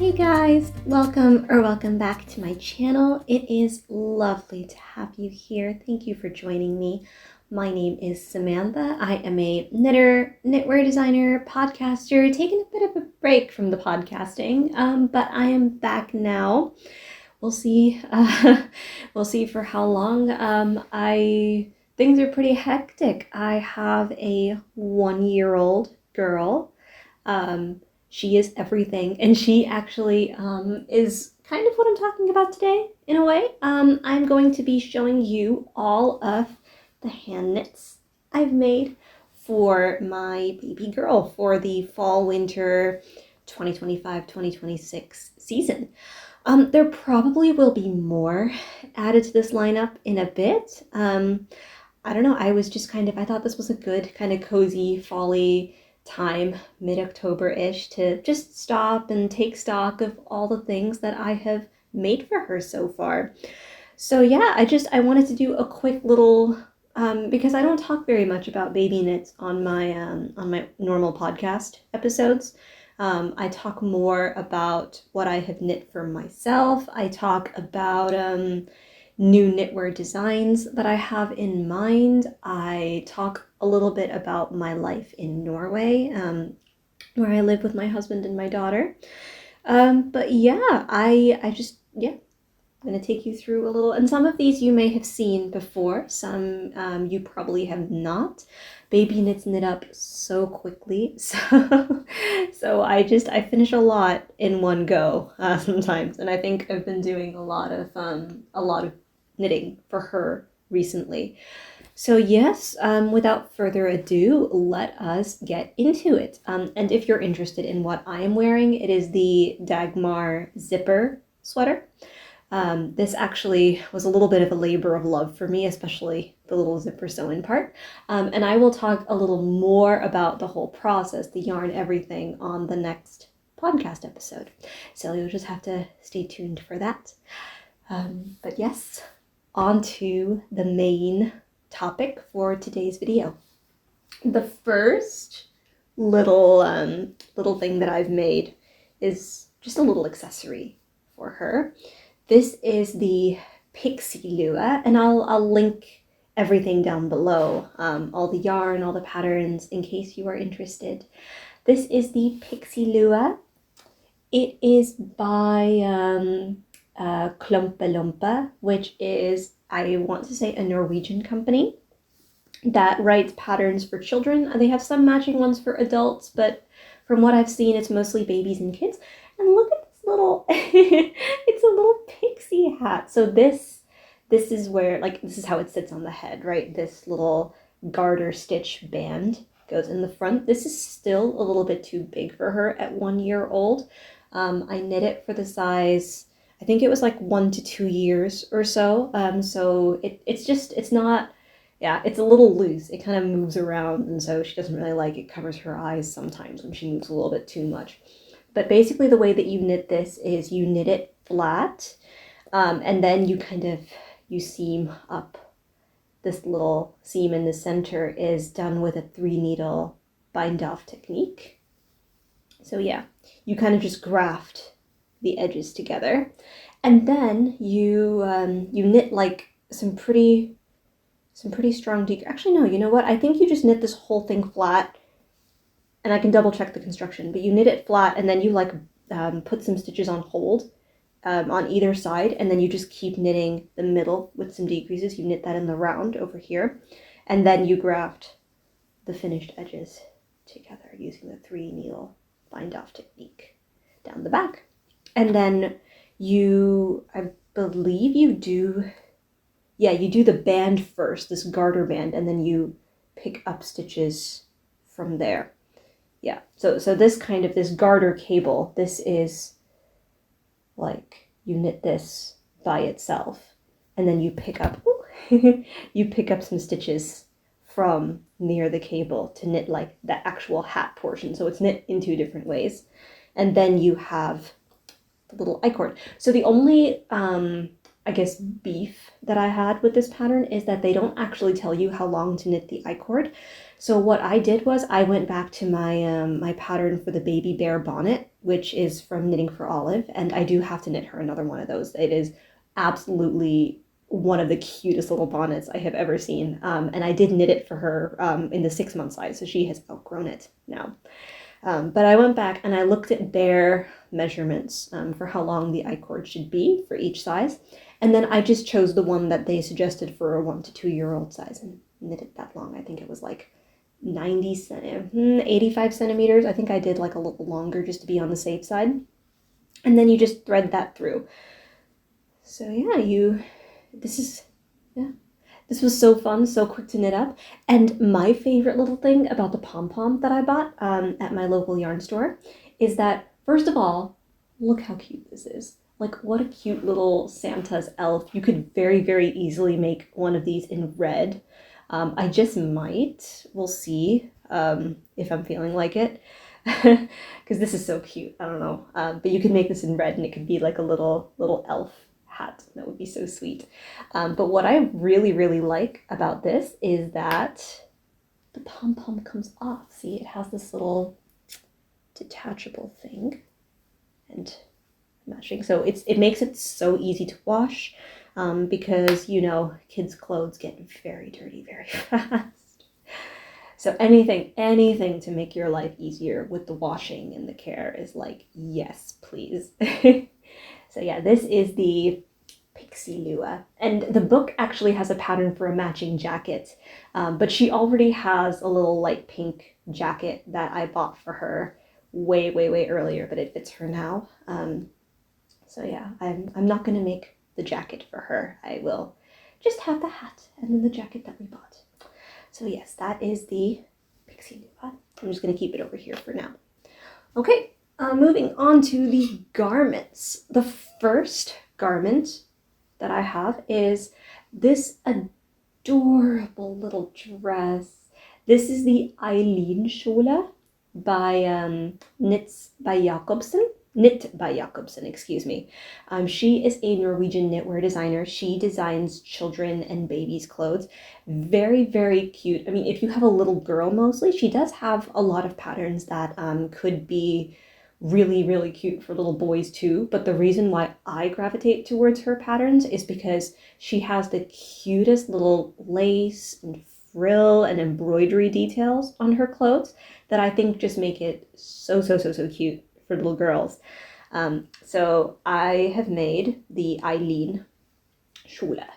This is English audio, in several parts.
Hey guys, welcome back to my channel. It is lovely to have you here. Thank you for joining me. My name is Samantha. I am a knitter, knitwear designer, podcaster, taking a bit of a break from the podcasting, but I am back now. We'll see. We'll see for how long. Things are pretty hectic. I have a 1-year-old girl. She is everything, and she actually is kind of what I'm talking about today, in a way. I'm going to be showing you all of the hand knits I've made for my baby girl for the fall-winter 2025-2026 season. There probably will be more added to this lineup in a bit. I don't know, I thought this was a good kind of cozy, fall-y time, mid-October-ish, to just stop and take stock of all the things that I have made for her so far. So yeah, I wanted to do a quick little, because I don't talk very much about baby knits on my normal podcast episodes. I talk more about what I have knit for myself. I talk about new knitwear designs that I have in mind. I talk a little bit about my life in Norway, where I live with my husband and my daughter. But yeah, I'm going to take you through a little, and some of these you may have seen before, some you probably have not. Baby knits knit up so quickly, so I finish a lot in one go sometimes, and I think I've been doing a lot of knitting for her recently. So yes, without further ado, let us get into it. And if you're interested in what I am wearing, it is the Dagmar zipper sweater. This actually was a little bit of a labor of love for me, especially the little zipper sew-in part. And I will talk a little more about the whole process, the yarn, everything on the next podcast episode. So you'll just have to stay tuned for that. But yes, on to the main topic for today's video. The first little thing that I've made is just a little accessory for her. This is the Pixie Lua, and I'll link everything down below, all the yarn, all the patterns, in case you are interested. This is the Pixie Lua. It is by KlompeLompe, which is, I want to say, a Norwegian company that writes patterns for children. They have some matching ones for adults, but from what I've seen, it's mostly babies and kids. And look at this little, it's a little pixie hat. So this is where, like, this is how it sits on the head, right? This little garter stitch band goes in the front. This is still a little bit too big for her at 1 year old. I knit it for the size, I think it was like 1 to 2 years or so. So it's not, yeah, it's a little loose. It kind of moves around, and so she doesn't really like it. Covers her eyes sometimes when she moves a little bit too much. But basically the way that you knit this is you knit it flat, and then you seam up. This little seam in the center is done with a 3-needle bind-off technique. So yeah, you kind of just graft the edges together, and then you knit like some pretty strong actually no, you know what, I think you just knit this whole thing flat, and I can double check the construction, but you knit it flat, and then you put some stitches on hold on either side, and then you just keep knitting the middle with some decreases. You knit that in the round over here, and then you graft the finished edges together using the 3-needle bind-off technique down the back. And then I believe you do the band first, this garter band, and then you pick up stitches from there. Yeah, so this garter cable, this is like, you knit this by itself, and then you pick up some stitches from near the cable to knit like the actual hat portion. So it's knit in 2 different ways. And then you have the little I-cord. So the only I guess beef that I had with this pattern is that they don't actually tell you how long to knit the I-cord. So what I did was I went back to my my pattern for the baby bear bonnet, which is from Knitting for Olive, and I do have to knit her another one of those. It is absolutely one of the cutest little bonnets I have ever seen. And I did knit it for her in the 6-month size, so she has outgrown it now. But I went back and I looked at their measurements for how long the I-cord should be for each size. And then I just chose the one that they suggested for a 1 to 2 year old size and knit it that long. I think it was like 85 centimeters. I think I did like a little longer just to be on the safe side. And then you just thread that through. So yeah, this was so fun, so quick to knit up. And my favorite little thing about the pom-pom that I bought at my local yarn store is that, first of all, look how cute this is. Like, what a cute little Santa's elf. You could very, very easily make one of these in red. I just might. We'll see if I'm feeling like it. Because this is so cute. I don't know. But you could make this in red and it could be like a little elf hat. That would be so sweet. But what I really, really like about this is that the pom-pom comes off. See, it has this little detachable thing and matching. So it makes it so easy to wash because, you know, kids' clothes get very dirty very fast. So anything to make your life easier with the washing and the care is like, yes, please. So yeah, this is the Pixie Lua. And the book actually has a pattern for a matching jacket, but she already has a little light pink jacket that I bought for her way, way, way earlier, but it fits her now. So yeah, I'm not going to make the jacket for her. I will just have the hat and then the jacket that we bought. So yes, that is the Pixie Lua. I'm just going to keep it over here for now. Okay. Moving on to the garments. The first garment that I have is this adorable little dress. This is the Eene Shula by Knit by Jakobsen, excuse me. She is a Norwegian knitwear designer. She designs children and babies' clothes. Very, very cute. I mean, if you have a little girl mostly, she does have a lot of patterns that could be really, really cute for little boys too. But the reason why I gravitate towards her patterns is because she has the cutest little lace and frill and embroidery details on her clothes that I think just make it so cute for little girls. So I have made the Eene Shula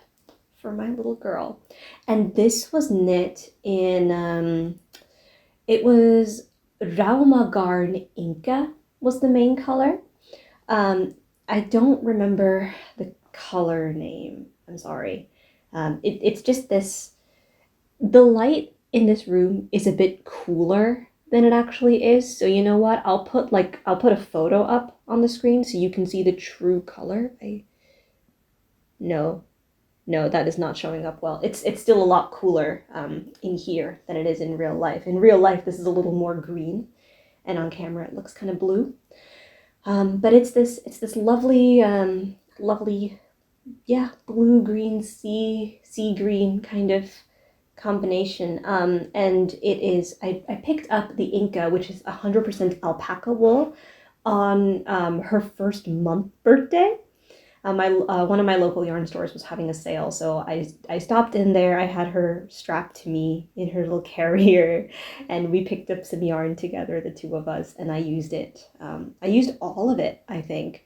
for my little girl. And this was knit in, it was Rauma Garn Inca was the main color. I don't remember the color name. I'm sorry. It's just this, the light in this room is a bit cooler than it actually is. So you know what? I'll put a photo up on the screen so you can see the true color. No, that is not showing up well. It's still a lot cooler in here than it is in real life. In real life, this is a little more green, and on camera it looks kind of blue. But it's this lovely, yeah, blue-green, sea green kind of combination. And it is, I picked up the Inca, which is 100% alpaca wool, on her first month birthday. One of my local yarn stores was having a sale, so I stopped in there. I had her strapped to me in her little carrier, and we picked up some yarn together, the two of us, and I used it. I used all of it, I think,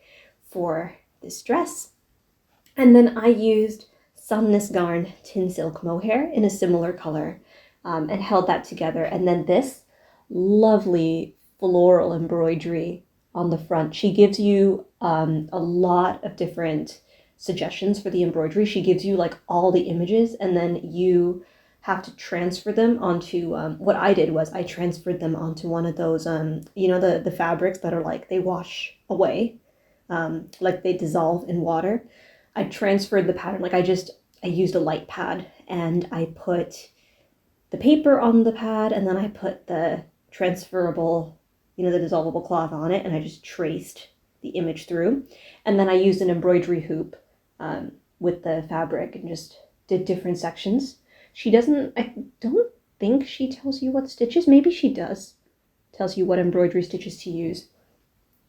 for this dress. And then I used Sandnes Garn Tin Silk Mohair in a similar color, and held that together. And then this lovely floral embroidery on the front. She gives you a lot of different suggestions for the embroidery. She gives you like all the images, and then you have to transfer them onto, what I did was I transferred them onto one of those, you know, the fabrics that are like, they wash away, like they dissolve in water. I transferred the pattern, like I used a light pad, and I put the paper on the pad, and then I put the transferable, you know, the dissolvable cloth on it, and I just traced the image through. And then I used an embroidery hoop with the fabric and just did different sections. I don't think she tells you what stitches. Maybe she does. Tells you what embroidery stitches to use.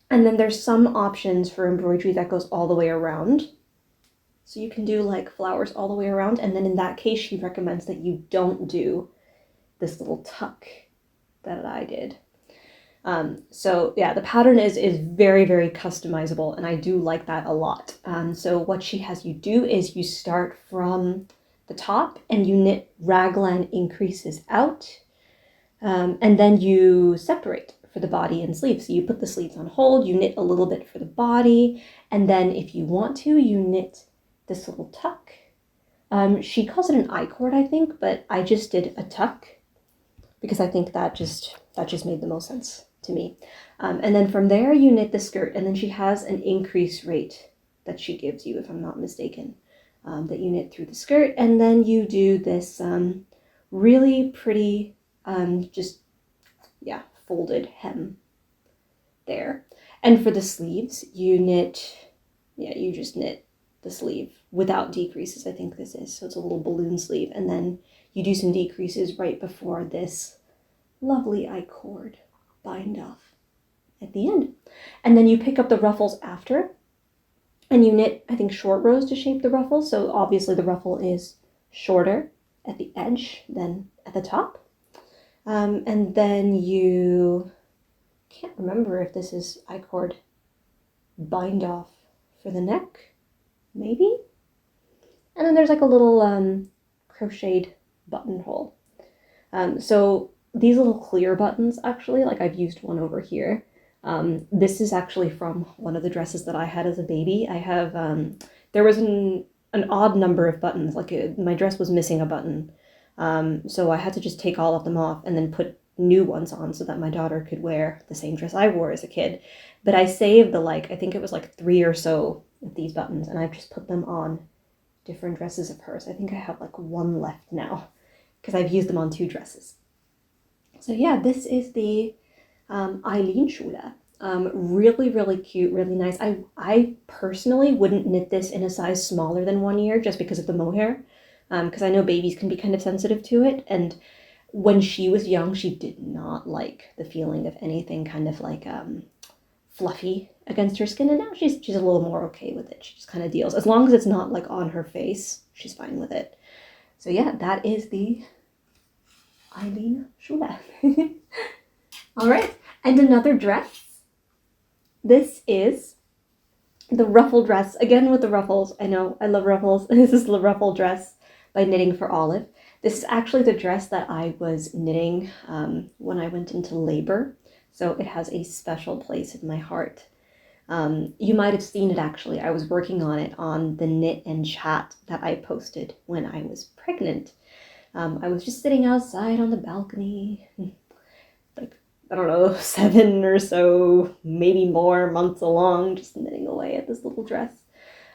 And then there's some options for embroidery that goes all the way around. So you can do like flowers all the way around. And then in that case, she recommends that you don't do this little tuck that I did. So yeah, the pattern is very, very customizable, and I do like that a lot. So what she has you do is you start from the top and you knit raglan increases out, and then you separate for the body and sleeves. So you put the sleeves on hold, you knit a little bit for the body, and then if you want to, you knit this little tuck. She calls it an I-cord, I think, but I just did a tuck because I think that just made the most sense to me. And then from there you knit the skirt, and then she has an increase rate that she gives you, if I'm not mistaken, that you knit through the skirt, and then you do this really pretty folded hem there. And for the sleeves you just knit the sleeve without decreases, I think this is, so it's a little balloon sleeve, and then you do some decreases right before this lovely I-cord bind off at the end. And then you pick up the ruffles after, and you knit, I think, short rows to shape the ruffles. So obviously the ruffle is shorter at the edge than at the top. And then you, can't remember if this is I-cord bind off for the neck, maybe? And then there's like a little crocheted buttonhole. So these little clear buttons, actually, like I've used one over here. This is actually from one of the dresses that I had as a baby. I have, there was an odd number of buttons, like my dress was missing a button. So I had to just take all of them off and then put new ones on so that my daughter could wear the same dress I wore as a kid. But I saved I think it was like 3 or so of these buttons, and I've just put them on different dresses of hers. I think I have like 1 left now because I've used them on 2 dresses. So yeah, this is the Eene Shula. Really, really cute, really nice. I personally wouldn't knit this in a size smaller than 1 year just because of the mohair, because I know babies can be kind of sensitive to it. And when she was young, she did not like the feeling of anything kind of like fluffy against her skin. And now she's a little more okay with it. She just kind of deals. As long as it's not like on her face, she's fine with it. So yeah, that is the Eene Shula. All right, and another dress. This is the ruffle dress, again with the ruffles. I know, I love ruffles. This is the ruffle dress by Knitting for Olive. This is actually the dress that I was knitting when I went into labor, so it has a special place in my heart. You might have seen it actually. I was working on it on the knit and chat that I posted when I was pregnant. I was just sitting outside on the balcony, like, I don't know, 7 or so, maybe more months along, just knitting away at this little dress.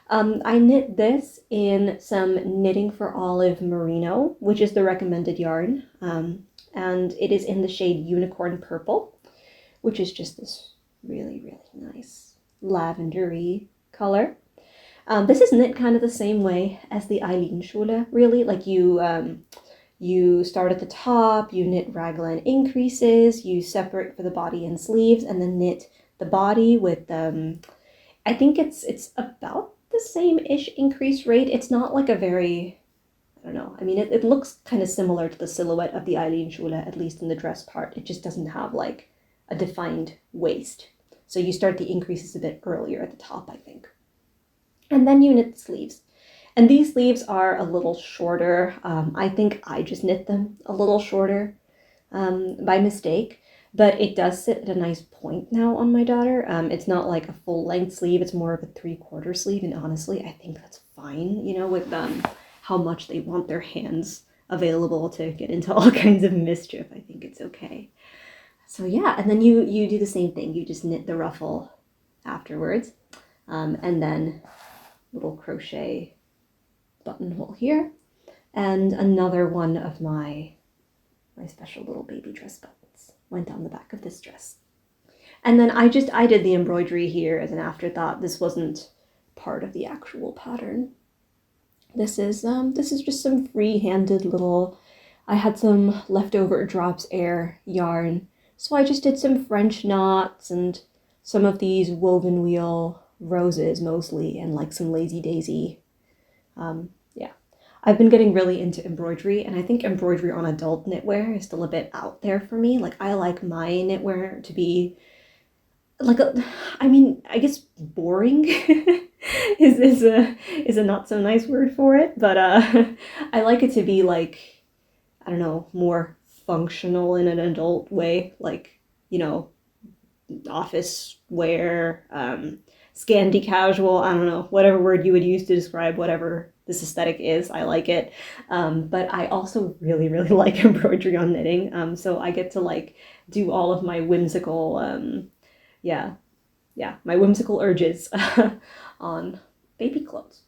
I knit this in some Knitting for Olive Merino, which is the recommended yarn, and it is in the shade Unicorn Purple, which is just this really, really nice lavendery color. This is knit kind of the same way as the Eene Shula, really. Like you start at the top, you knit raglan increases, you separate for the body and sleeves, and then knit the body with, I think it's about the same-ish increase rate. It's not like a very, I don't know, I mean, it looks kind of similar to the silhouette of the Eene Shula, at least in the dress part. It just doesn't have like a defined waist. So you start the increases a bit earlier at the top, I think. And then you knit the sleeves. And these sleeves are a little shorter. I think I just knit them a little shorter by mistake, but it does sit at a nice point now on my daughter. It's not like a full length sleeve, it's more of a 3/4 sleeve, and honestly, I think that's fine, you know, with how much they want their hands available to get into all kinds of mischief. I think it's okay. So yeah, and then you do the same thing. You just knit the ruffle afterwards, and then little crochet buttonhole here, and another one of my special little baby dress buttons went on the back of this dress. And then I did the embroidery here as an afterthought. This wasn't part of the actual pattern. This is just some free-handed little I had some leftover Drops Eyre yarn, so I just did some French knots and some of these woven wheel roses mostly, and like some Lazy Daisy. Yeah. I've been getting really into embroidery, and I think embroidery on adult knitwear is still a bit out there for me. Like, I like my knitwear to be like I guess boring is a not so nice word for it, but I like it to be like, I don't know, more functional in an adult way, like, you know, office wear, scanty casual, I don't know, whatever word you would use to describe whatever this aesthetic is, I like it. But I also really, really like embroidery on knitting, so I get to like do all of my whimsical, my whimsical urges on baby clothes.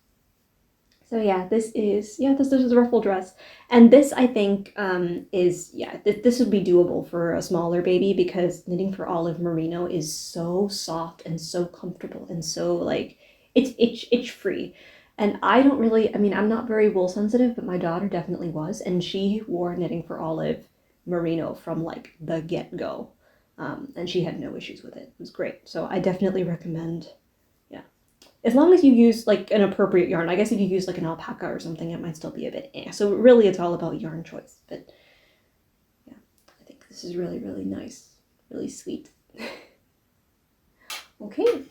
So yeah, this is a ruffle dress, and this I think this would be doable for a smaller baby, because knitting for Olive Merino is so soft and so comfortable and so like it's itch free. And I don't really, I mean, I'm not very wool sensitive, but my daughter definitely was, and she wore Knitting for Olive Merino from like the get-go, and she had no issues with it. It was great. So I definitely recommend. As long as you use like an appropriate yarn. I guess if you use like an alpaca or something, it might still be a bit So really it's all about yarn choice. But yeah, I think this is really, really nice. Really sweet. Okay.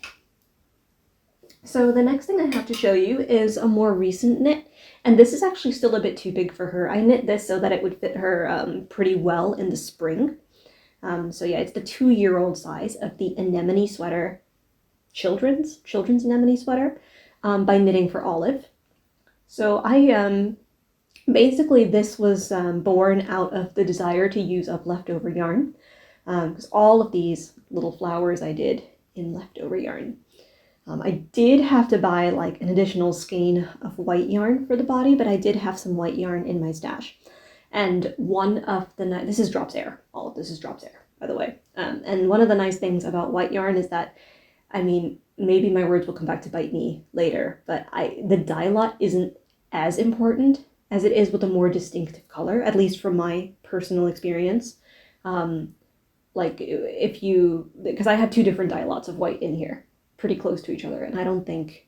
So the next thing I have to show you is a more recent knit. And this is actually still a bit too big for her. I knit this so that it would fit her pretty well in the spring. So yeah, it's the 2-year-old size of the Anemone sweater. Children's anemone sweater by Knitting for Olive. So I basically this was born out of the desire to use up leftover yarn, because all of these little flowers I did in leftover yarn. I did have to buy like an additional skein of white yarn for the body, but I did have some white yarn in my stash. And one of the this is Drops Eyre. All of this is Drops Eyre, by the way. And one of the nice things about white yarn is that, I mean, maybe my words will come back to bite me later, but the dye lot isn't as important as it is with a more distinctive color, at least from my personal experience. Like if you, because I have 2 different dye lots of white in here, pretty close to each other, and I don't think,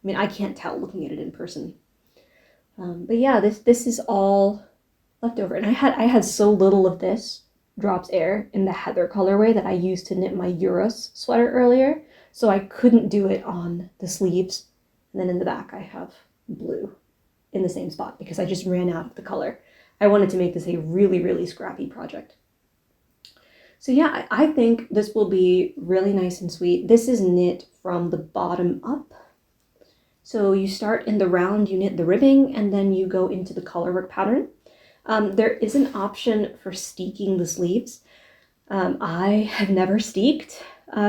I mean, I can't tell looking at it in person. But yeah, this is all leftover, and I had so little of this Drops Eyre in the heather colorway that I used to knit my Eurus sweater earlier. So I couldn't do it on the sleeves. And then in the back I have blue in the same spot because I just ran out of the color. I wanted to make this a really, really scrappy project. So yeah, I think this will be really nice and sweet. This is knit from the bottom up. So you start in the round, you knit the ribbing, and then you go into the colorwork pattern. There is an option for steeking the sleeves. I have never steeked,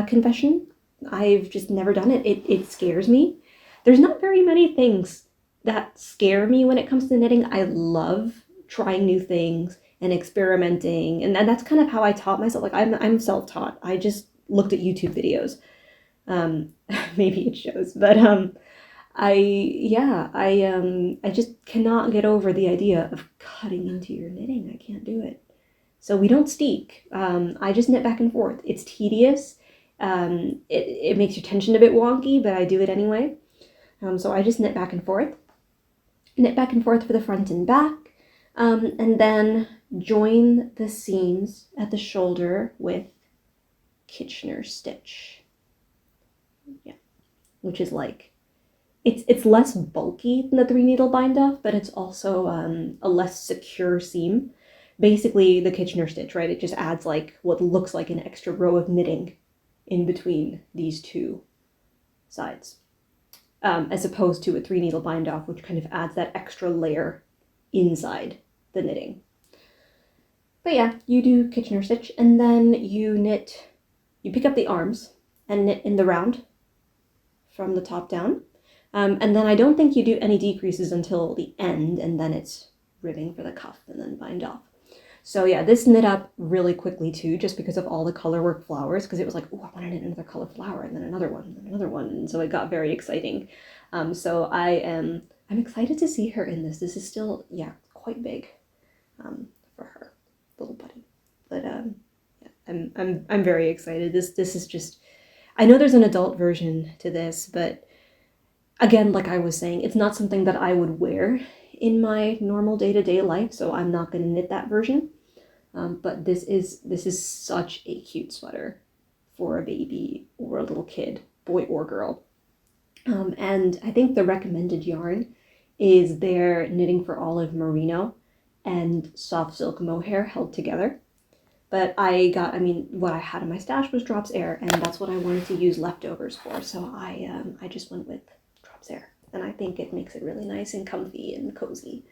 confession. I've just never done it. It scares me. There's not very many things that scare me when it comes to knitting. I love trying new things and experimenting, and that's kind of how I taught myself. Like I'm self-taught. I just looked at YouTube videos. Maybe it shows, but I just cannot get over the idea of cutting into your knitting. I can't do it. So we don't steek. I just knit back and forth. It's tedious. It makes your tension a bit wonky, but I do it anyway. So I just knit back and forth. Knit back and forth for the front and back, and then join the seams at the shoulder with Kitchener stitch. Yeah, which is like, it's less bulky than the 3-needle bind off, but it's also a less secure seam. Basically, the Kitchener stitch, right? It just adds like what looks like an extra row of knitting in between these 2 sides, as opposed to a 3-needle bind off, which kind of adds that extra layer inside the knitting. But yeah, you do Kitchener stitch, and then you pick up the arms and knit in the round from the top down. And then I don't think you do any decreases until the end, and then it's ribbing for the cuff and then bind off. So yeah, this knit up really quickly too, just because of all the colorwork flowers, because it was like, oh, I want to knit another color flower, and then another one, and another one, and so it got very exciting. So I'm excited to see her in this. This is still, yeah, quite big. for her little buddy. But yeah, I'm very excited. This is just, I know there's an adult version to this, but again, like I was saying, it's not something that I would wear in my normal day-to-day life, so I'm not going to knit that version. But this is such a cute sweater for a baby or a little kid, boy or girl. And I think the recommended yarn is their Knitting for Olive Merino and Soft Silk Mohair held together. But I mean, what I had in my stash was Drops Eyre, and that's what I wanted to use leftovers for, so I just went with Drops Eyre. And I think it makes it really nice and comfy and cozy.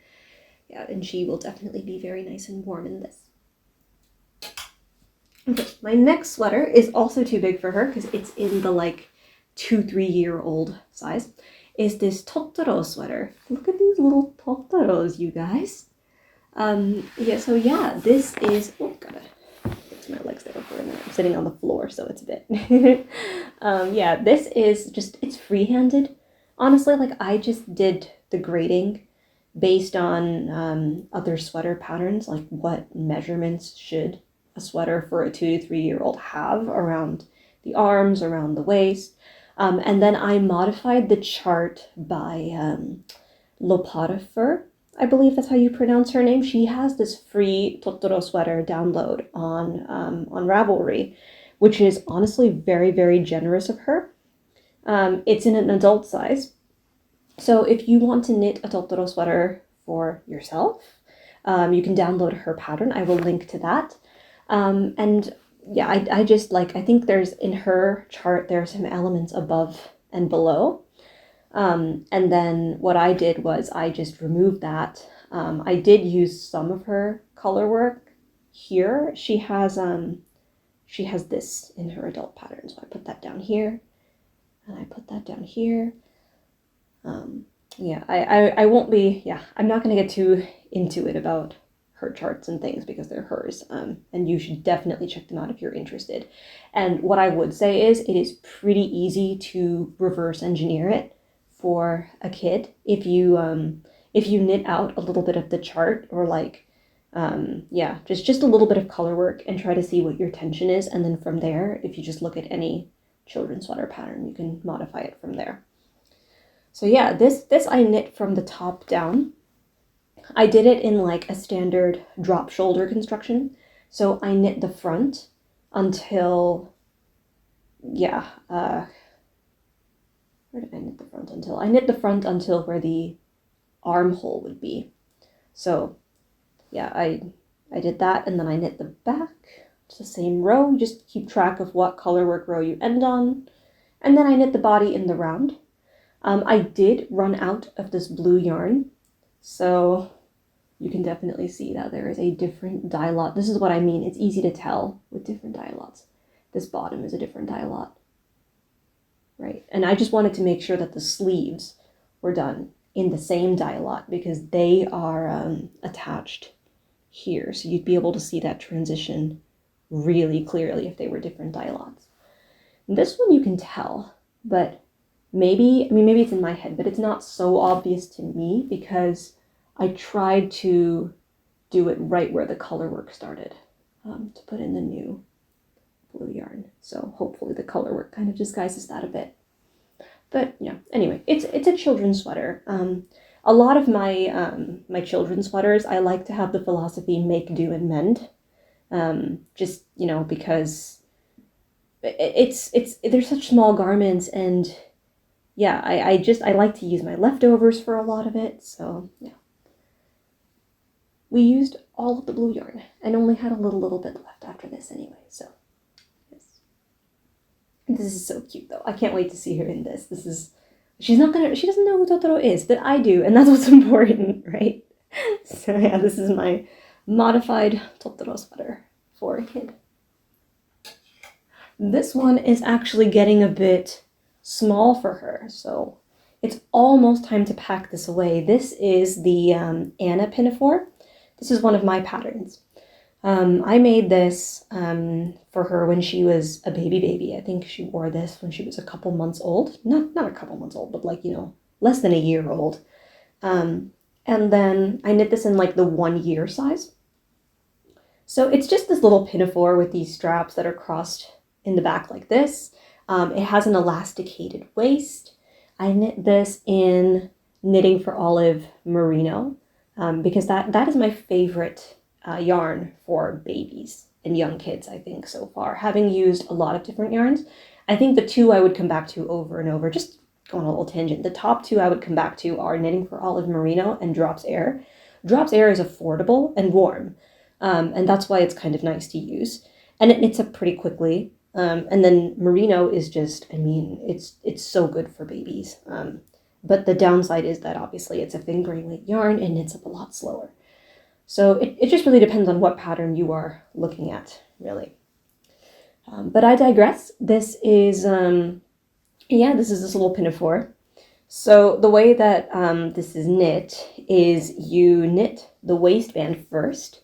Yeah, and she will definitely be very nice and warm in this. Okay, my next sweater is also too big for her because it's in the like 2-3-year-old size. Is this Totoro sweater. Look at these little Totoros, you guys. Yeah, so yeah, this is, oh, gotta fix my legs there for a minute. I'm sitting on the floor, so it's a bit. Yeah, this is just, it's free-handed. Honestly, like I just did the grading based on other sweater patterns, like what measurements should a sweater for a 2 to 3-year-old have around the arms, around the waist. And then I modified the chart by Lopatifer, I believe that's how you pronounce her name. She has this free Totoro sweater download on Ravelry, which is honestly very, very generous of her. It's in an adult size. So if you want to knit a Totoro sweater for yourself, you can download her pattern. I will link to that. And yeah, I just like, I think there's in her chart, there are some elements above and below. And then what I did was I just removed that. I did use some of her color work here. She has this in her adult pattern. So I put that down here and I put that down here. Yeah, I won't be, yeah, I'm not going to get too into it about her charts and things because they're hers, and you should definitely check them out if you're interested. And what I would say is it is pretty easy to reverse engineer it for a kid if you knit out a little bit of the chart, or like yeah, just a little bit of color work and try to see what your tension is, and then from there, if you just look at any children's sweater pattern, you can modify it from there. So yeah, this I knit from the top down. I did it in like a standard drop shoulder construction. So I knit the front until, yeah, where did I knit the front until? I knit the front until where the armhole would be. So yeah, I did that, and then I knit the back. It's the same row. You just keep track of what color work row you end on. And then I knit the body in the round. I did run out of this blue yarn, so you can definitely see that there is a different dye lot. This is what I mean. It's easy to tell with different dye lots. This bottom is a different dye lot, right? And I just wanted to make sure that the sleeves were done in the same dye lot because they are attached here. So you'd be able to see that transition really clearly if they were different dye lots. And this one you can tell, but maybe it's in my head, but it's not so obvious to me because I tried to do it right where the color work started to put in the new blue yarn. So hopefully the color work kind of disguises that a bit. But yeah, anyway, it's a children's sweater. A lot of my my children's sweaters, I like to have the philosophy make, do, and mend. Just, you know, because they're such small garments, and yeah, I like to use my leftovers for a lot of it, so yeah. We used all of the blue yarn and only had a little bit left after this anyway, so yes. This is so cute though. I can't wait to see her in this. She doesn't know who Totoro is, but I do, and that's what's important, right? So yeah, this is my modified Totoro sweater for a kid. This one is actually getting a bit small for her, so it's almost time to pack this away. This is the Anna Pinafore. This is one of my patterns. I made this for her when she was a baby. I think she wore this when she was a couple months old. Not a couple months old, but like, you know, less than a year old. And then I knit this in like the 1 year size. So it's just this little pinafore with these straps that are crossed in the back like this. It has an elasticated waist. I knit this in Knitting for Olive Merino because that is my favorite yarn for babies and young kids, I think, so far. Having used a lot of different yarns, I think the two I would come back to over and over, just going on a little tangent, the top two I would come back to are Knitting for Olive Merino and Drops Eyre. Drops Eyre is affordable and warm, and that's why it's kind of nice to use. And it knits up pretty quickly. And then Merino is just, I mean, it's so good for babies. But the downside is that obviously it's a fingering weight yarn and knits up a lot slower. So it just really depends on what pattern you are looking at, really. But I digress. This is, this is this little pinafore. So the way that this is knit is you knit the waistband first,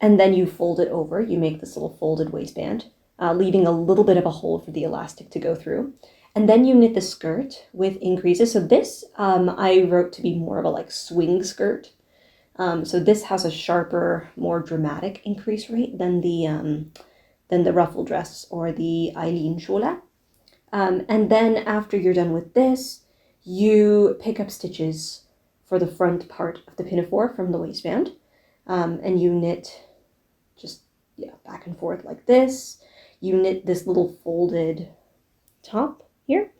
and then you fold it over. You make this little folded waistband, leaving a little bit of a hole for the elastic to go through. And then you knit the skirt with increases. So this I wrote to be more of a like swing skirt. So this has a sharper, more dramatic increase rate than the ruffle dress or the Eine Shula. And then after you're done with this, you pick up stitches for the front part of the pinafore from the waistband, and you knit just back and forth like this. You knit this little folded top here,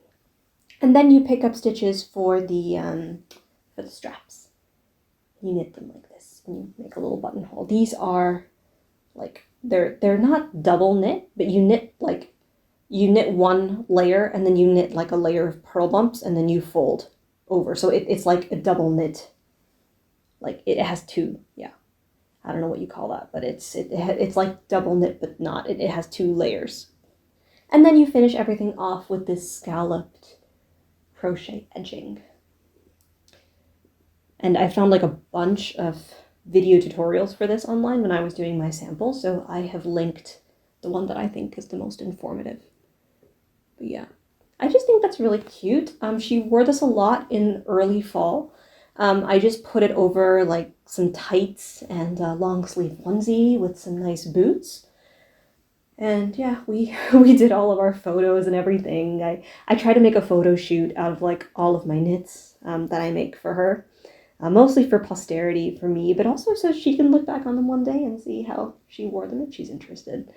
and then you pick up stitches for the straps. You knit them like this, and you make a little buttonhole. These are like they're not double knit, but you knit one layer, and then you knit like a layer of purl bumps, and then you fold over. So it's like a double knit. Like it has two, I don't know what you call that, but it's like double knit, but not. It has two layers. And then you finish everything off with this scalloped crochet edging. And I found like a bunch of video tutorials for this online when I was doing my sample, so I have linked the one that I think is the most informative. But yeah, I just think that's really cute. She wore this a lot in early fall. I just put it over like some tights and a long sleeve onesie with some nice boots. And yeah, we did all of our photos and everything. I try to make a photo shoot out of like all of my knits that I make for her. Mostly for posterity for me, but also so she can look back on them one day and see how she wore them if she's interested.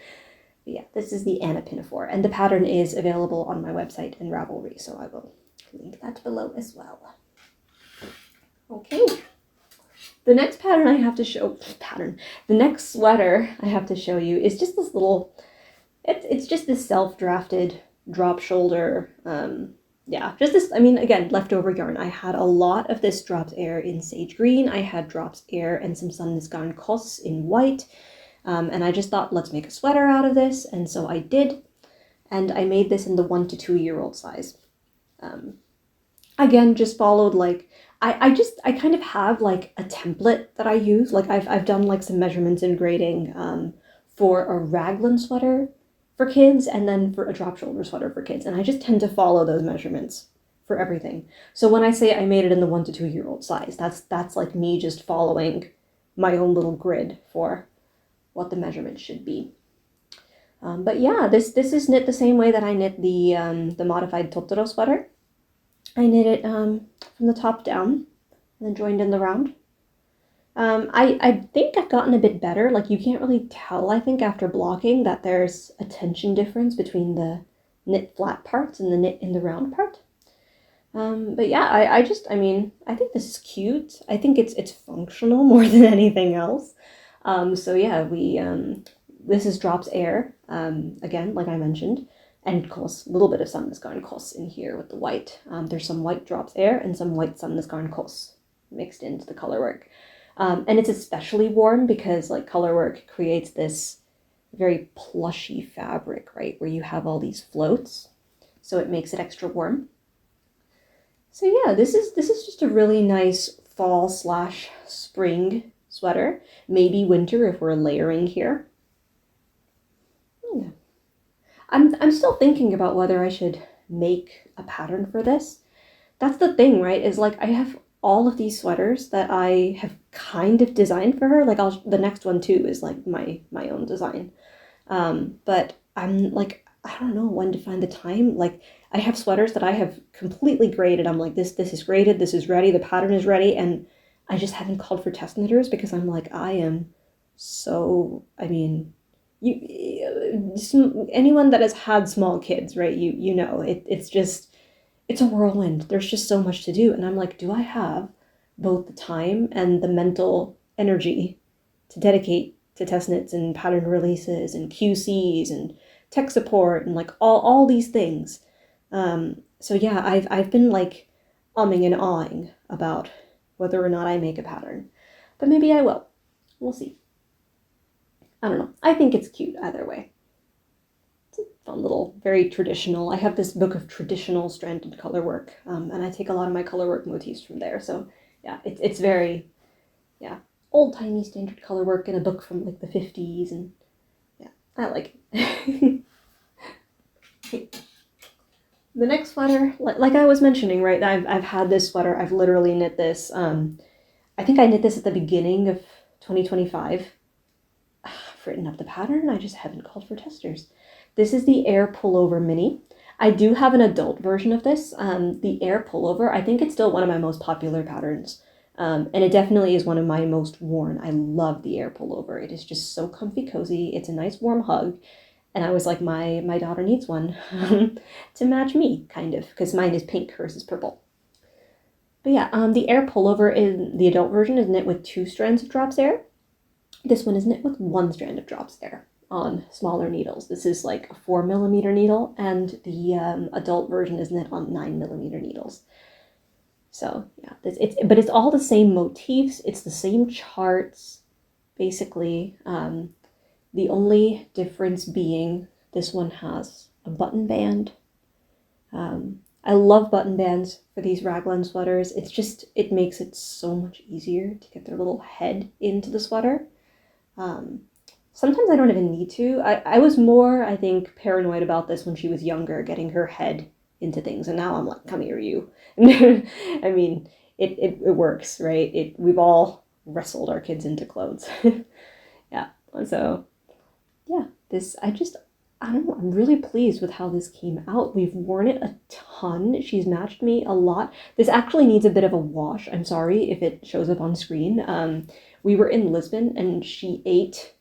But yeah, this is the Anna Pinafore, and the pattern is available on my website and Ravelry, so I will link that below as well. Okay, the next pattern I have to show, the next sweater I have to show you is just this little, it's just this self-drafted drop shoulder, just this, I mean, again, leftover yarn. I had a lot of this Drops Eyre in sage green. I had Drops Eyre and some Sandnes Garn Koss in white. And I just thought, let's make a sweater out of this. And so I did. And I made this in the 1 to 2 year old size. Again, just followed like, I kind of have like a template that I use. Like I've done like some measurements and grading for a raglan sweater for kids, and then for a drop shoulder sweater for kids. And I just tend to follow those measurements for everything. So when I say I made it in the 1 to 2 year old size, that's like me just following my own little grid for what the measurement should be. But yeah, this is knit the same way that I knit the modified Totoro sweater. I knit it from the top down and then joined in the round. I think I've gotten a bit better. Like you can't really tell, I think, after blocking that there's a tension difference between the knit flat parts and the knit in the round part. But yeah, I think this is cute. I think it's functional more than anything else. So yeah, this is Drops Eyre, again, like I mentioned, and Koss, a little bit of Sandnes Garn Koss in here with the white. There's some white Drops Eyre and some white Sandnes Garn Koss mixed into the colorwork. And it's especially warm because like colorwork creates this very plushy fabric, right, where you have all these floats, so it makes it extra warm. So yeah, this is just a really nice fall/spring sweater, maybe winter if we're layering here. Yeah. I'm still thinking about whether I should make a pattern for this. That's the thing, right, is like I have all of these sweaters that I have kind of designed for her. Like the next one too is like my own design. But I'm like, I don't know when to find the time. Like I have sweaters that I have completely graded. I'm like, this is graded, this is ready, the pattern is ready, and I just haven't called for test knitters because I'm like, I am so, I mean, anyone that has had small kids, right? You know, it's a whirlwind. There's just so much to do, and I'm like, do I have both the time and the mental energy to dedicate to test knits and pattern releases and QCs and tech support and like all these things? So yeah, I've been like umming and ahhing about whether or not I make a pattern, but maybe I will. We'll see. I don't know. I think it's cute either way. It's a fun little, very traditional. I have this book of traditional stranded colorwork, and I take a lot of my colorwork motifs from there. So yeah, it's very, yeah, old-timey standard colorwork in a book from like the 50s, and yeah, I like it. The next sweater, like I was mentioning, right, I've had this sweater. I've literally knit this. I think I knit this at the beginning of 2025. I've written up the pattern. I just haven't called for testers. This is the Eyre Pullover Mini. I do have an adult version of this. The Eyre Pullover, I think it's still one of my most popular patterns. And it definitely is one of my most worn. I love the Eyre Pullover. It is just so comfy cozy. It's a nice warm hug. And I was like, my daughter needs one to match me, kind of, because mine is pink, hers is purple. But yeah, the Eyre Pullover in the adult version is knit with 2 strands of drops Eyre. This one is knit with 1 strand of drops Eyre on smaller needles. This is like a 4mm needle, and the adult version is knit on 9mm needles. So yeah, but it's all the same motifs. It's the same charts, basically. The only difference being this one has a button band. I love button bands for these raglan sweaters. It makes it so much easier to get their little head into the sweater. Sometimes I don't even need to. I was more, I think, paranoid about this when she was younger, getting her head into things, and now I'm like, come here, you. I mean, it works, right? We've all wrestled our kids into clothes. Yeah, so yeah, I don't know, I'm really pleased with how this came out. We've worn it a ton. She's matched me a lot. This actually needs a bit of a wash. I'm sorry if it shows up on screen. We were in Lisbon and she ate,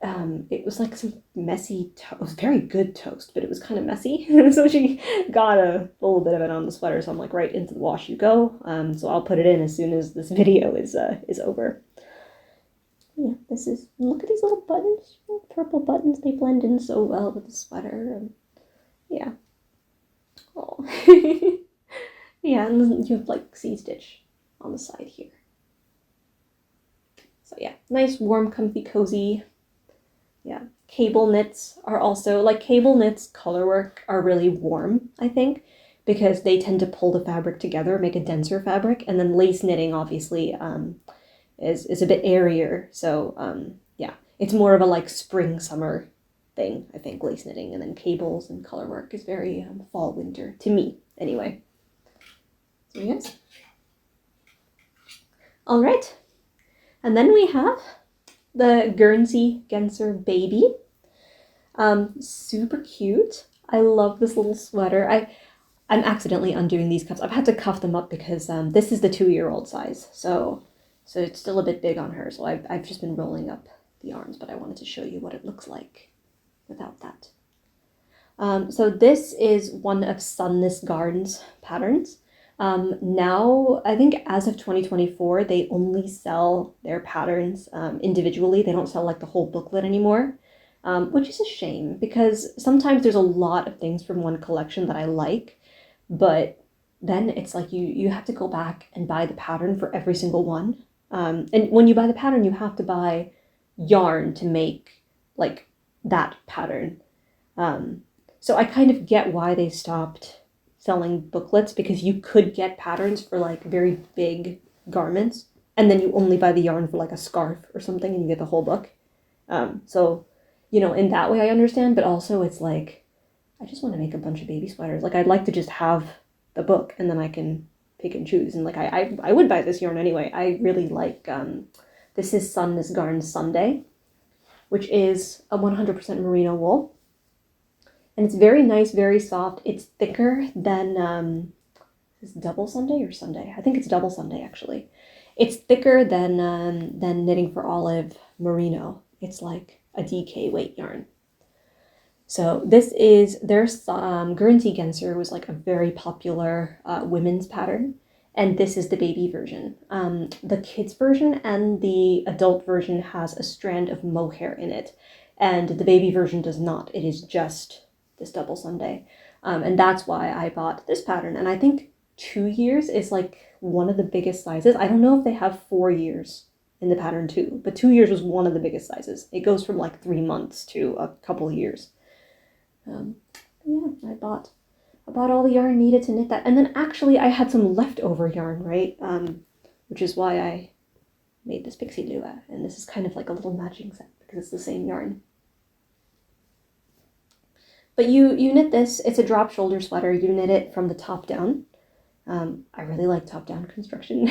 it was like some messy toast. It was very good toast, but it was kind of messy. So she got a little bit of it on the sweater. So I'm like, right into the wash you go. So I'll put it in as soon as this video is over. Yeah, look at these little buttons, little purple buttons. They blend in so well with the sweater. And yeah. Oh. Yeah, and then you have like C-stitch on the side here. So yeah, nice, warm, comfy, cozy. Yeah, cable knits are also, like cable knits, colorwork are really warm, I think, because they tend to pull the fabric together, make a denser fabric, and then lace knitting obviously is a bit airier. So yeah, it's more of a like spring summer thing, I think, lace knitting, and then cables and colorwork is very fall winter to me anyway. So yes. All right, and then we have the Guernsey Genser baby. Super cute. I love this little sweater. I'm accidentally undoing these cuffs. I've had to cuff them up because this is the 2-year-old size, so it's still a bit big on her. So I've just been rolling up the arms, but I wanted to show you what it looks like without that. So this is one of Sandnes Garn's patterns. Now, I think as of 2024, they only sell their patterns individually. They don't sell like the whole booklet anymore, which is a shame because sometimes there's a lot of things from one collection that I like, but then it's like you have to go back and buy the pattern for every single one. And when you buy the pattern, you have to buy yarn to make like that pattern. So I kind of get why they stopped selling booklets, because you could get patterns for like very big garments and then you only buy the yarn for like a scarf or something and you get the whole book. So, you know, in that way I understand, but also it's like, I just want to make a bunch of baby sweaters. Like I'd like to just have the book and then I can pick and choose. And like I would buy this yarn anyway. I really like this is Sandnes Garn Sunday, which is a 100% merino wool. And it's very nice, very soft. It's thicker than is it double Sunday or Sunday? I think it's double Sunday actually. It's thicker than Knitting for Olive merino. It's like a DK weight yarn. So this is their Guernsey Genser was like a very popular women's pattern, and this is the baby version. The kids version and the adult version has a strand of mohair in it, and the baby version does not. It is just this double Sunday, and that's why I bought this pattern. And I think 2 years is like one of the biggest sizes. I don't know if they have 4 years in the pattern too, but 2 years was one of the biggest sizes. It goes from like 3 months to a couple years. Yeah, I bought all the yarn needed to knit that. And then actually I had some leftover yarn, right? Which is why I made this Pixie Lua. And this is kind of like a little matching set because it's the same yarn. But you knit this, it's a drop shoulder sweater. You knit it from the top down. I really like top down construction.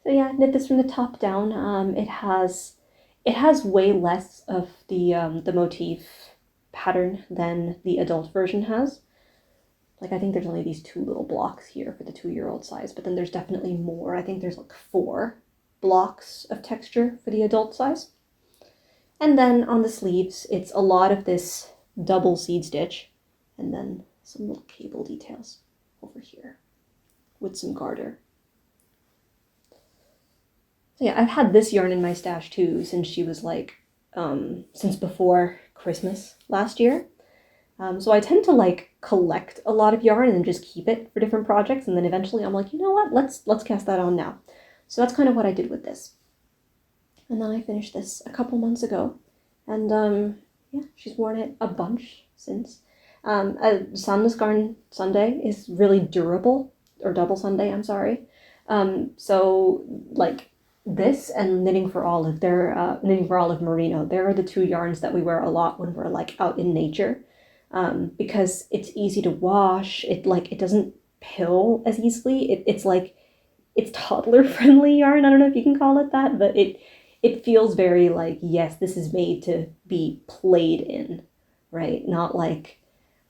So yeah, knit this from the top down. It has way less of the motif pattern than the adult version has. Like I think there's only these 2 little blocks here for the 2-year-old size, but then there's definitely more. I think there's like 4 blocks of texture for the adult size. And then on the sleeves, it's a lot of this double seed stitch and then some little cable details over here with some garter. So yeah, I've had this yarn in my stash too since she was like, since before Christmas last year. So I tend to like collect a lot of yarn and then just keep it for different projects. And then eventually I'm like, you know what, let's cast that on now. So that's kind of what I did with this. And then I finished this a couple months ago. And yeah, she's worn it a bunch since. Sandnes Garn Sunday is really durable, or double Sunday, I'm sorry. So like this and Knitting for Olive, they're Knitting for Olive Merino, they're the 2 yarns that we wear a lot when we're like out in nature, because it's easy to wash. It doesn't pill as easily. It's like, it's toddler friendly yarn. I don't know if you can call it that, but it feels very like, yes, this is made to be played in, right? Not like,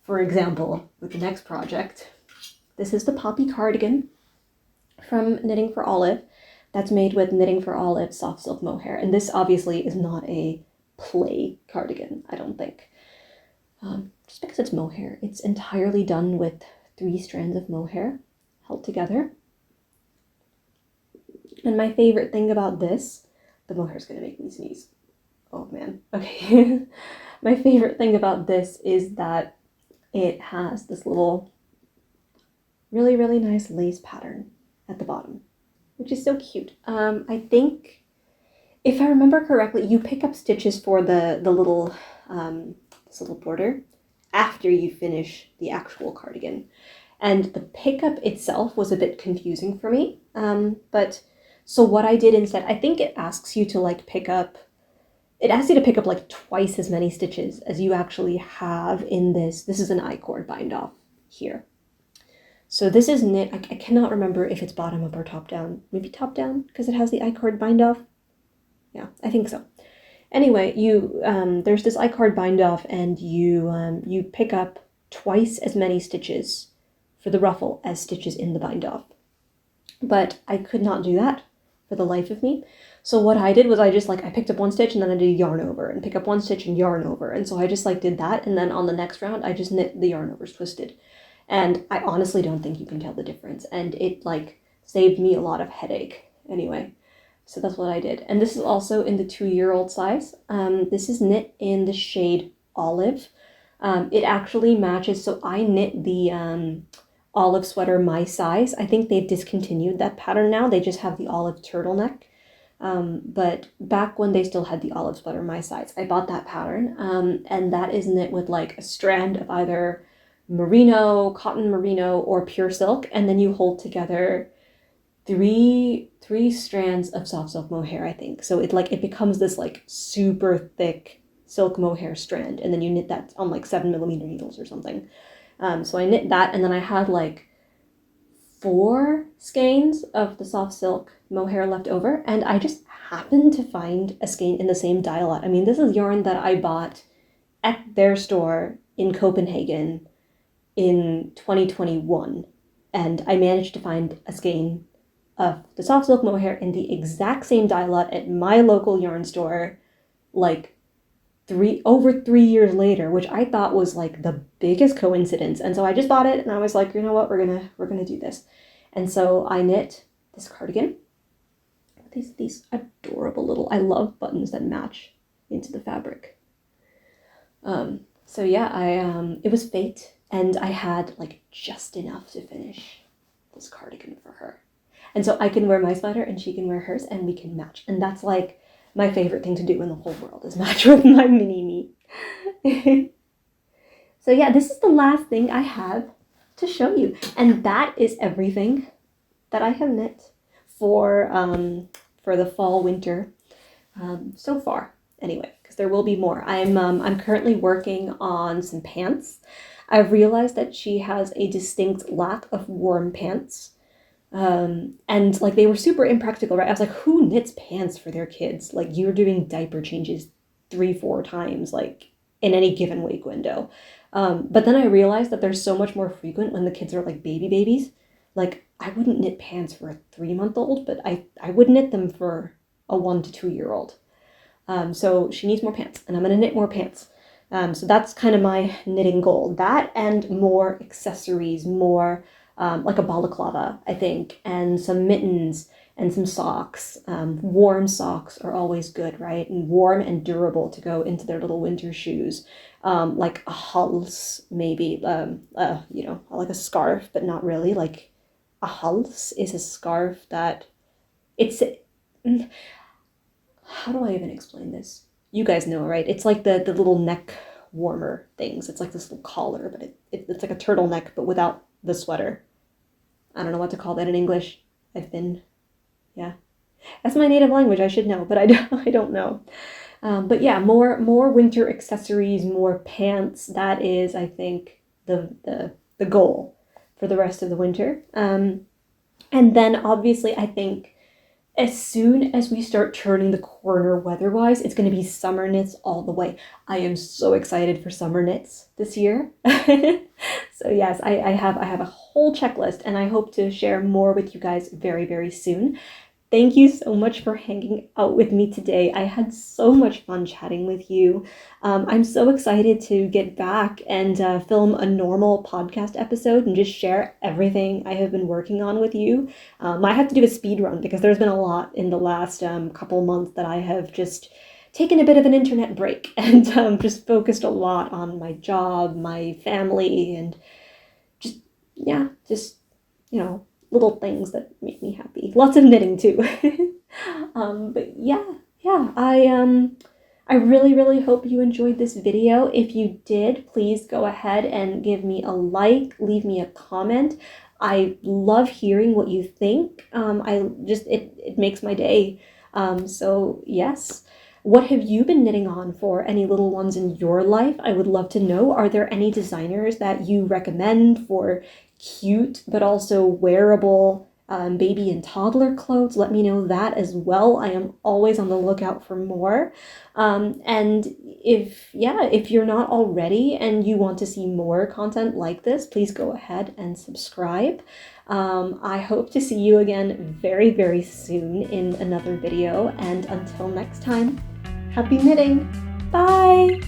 for example, with the next project, this is the Poppy Cardigan from Knitting for Olive. That's made with Knitting for Olive soft silk mohair. And this obviously is not a play cardigan, I don't think. Just because it's mohair. It's entirely done with 3 strands of mohair held together. And my favorite thing about this, the mohair is going to make me sneeze. Oh man. Okay. My favorite thing about this is that it has this little really, really nice lace pattern at the bottom, which is so cute. I think, if I remember correctly, you pick up stitches for the little, this little border after you finish the actual cardigan. And the pickup itself was a bit confusing for me. But so what I did instead, I think it asks you to like pick up like twice as many stitches as you actually have in this. This is an I-cord bind off here. So this is knit, I cannot remember if it's bottom up or top down. Maybe top down, because it has the I-cord bind off. Yeah, I think so. Anyway, there's this I-cord bind off, and you pick up twice as many stitches for the ruffle as stitches in the bind off. But I could not do that for the life of me. So what I did was I picked up 1 stitch and then I did yarn over, and pick up 1 stitch and yarn over. And so I just like did that, and then on the next round I just knit the yarn overs twisted. And I honestly don't think you can tell the difference. And it like saved me a lot of headache anyway. So that's what I did. And this is also in the 2-year-old size. This is knit in the shade Olive. It actually matches. So I knit the olive sweater my size. I think they've discontinued that pattern now. They just have the olive turtleneck. But back when they still had the olive sweater my size, I bought that pattern. And that is knit with like a strand of either merino, cotton merino, or pure silk, and then you hold together three strands of soft silk mohair, I think. So it becomes this like super thick silk mohair strand, and then you knit that on like 7mm needles or something. So I knit that, and then I had like 4 skeins of the soft silk mohair left over, and I just happened to find a skein in the same dye lot. I mean, this is yarn that I bought at their store in Copenhagen in 2021, and I managed to find a skein of the soft silk mohair in the exact same dye lot at my local yarn store, like over 3 years later, which I thought was like the biggest coincidence. And so I just bought it, and I was like, you know what, we're gonna do this. And so I knit this cardigan. These adorable little, I love buttons that match into the fabric. So yeah, it was fate, and I had like just enough to finish this cardigan for her. And so I can wear my sweater and she can wear hers, and we can match. And that's like my favorite thing to do in the whole world, is match with my mini me. So yeah, this is the last thing I have to show you. And that is everything that I have knit for the fall winter so far, anyway, because there will be more. I'm currently working on some pants. I've realized that she has a distinct lack of warm pants. And like, they were super impractical, right? I was like, who knits pants for their kids? Like, you're doing diaper changes 3-4 times, like, in any given week window. But then I realized that they're so much more frequent when the kids are like babies. Like, I wouldn't knit pants for a 3-month-old, but I would knit them for a 1 to 2-year-old. So she needs more pants, and I'm gonna knit more pants. So that's kind of my knitting goal. That and more accessories, more like a balaclava, I think, and some mittens and some socks. Warm socks are always good, right? And warm and durable to go into their little winter shoes. Like a hals, maybe, you know, like a scarf, but not really. Like a hals is a scarf that how do I even explain this? You guys know, right? It's like the little neck warmer things. It's like this little collar, but it's like a turtleneck, but without the sweater. I don't know what to call that in English. Yeah. That's my native language, I should know, but I don't know. But yeah, more winter accessories, more pants. That is, I think, the goal for the rest of the winter. And then obviously, I think as soon as we start turning the corner weather-wise, it's going to be summer knits all the way. I am so excited for summer knits this year. So yes, I have a whole checklist, and I hope to share more with you guys very, very soon. Thank you so much for hanging out with me today. I had so much fun chatting with you. I'm so excited to get back and film a normal podcast episode and just share everything I have been working on with you. I have to do a speed run because there's been a lot in the last couple months that I have just taken a bit of an internet break and just focused a lot on my job, my family, and just, you know, little things that make me happy. Lots of knitting too. But yeah, I really, really hope you enjoyed this video. If you did, please go ahead and give me a like, leave me a comment. I love hearing what you think. It makes my day. So yes. What have you been knitting on for any little ones in your life? I would love to know. Are there any designers that you recommend for cute but also wearable baby and toddler clothes? Let me know that as well. I am always on the lookout for more. And if you're not already and you want to see more content like this, please go ahead and subscribe. I hope to see you again very, very soon in another video. And until next time, happy knitting. Bye!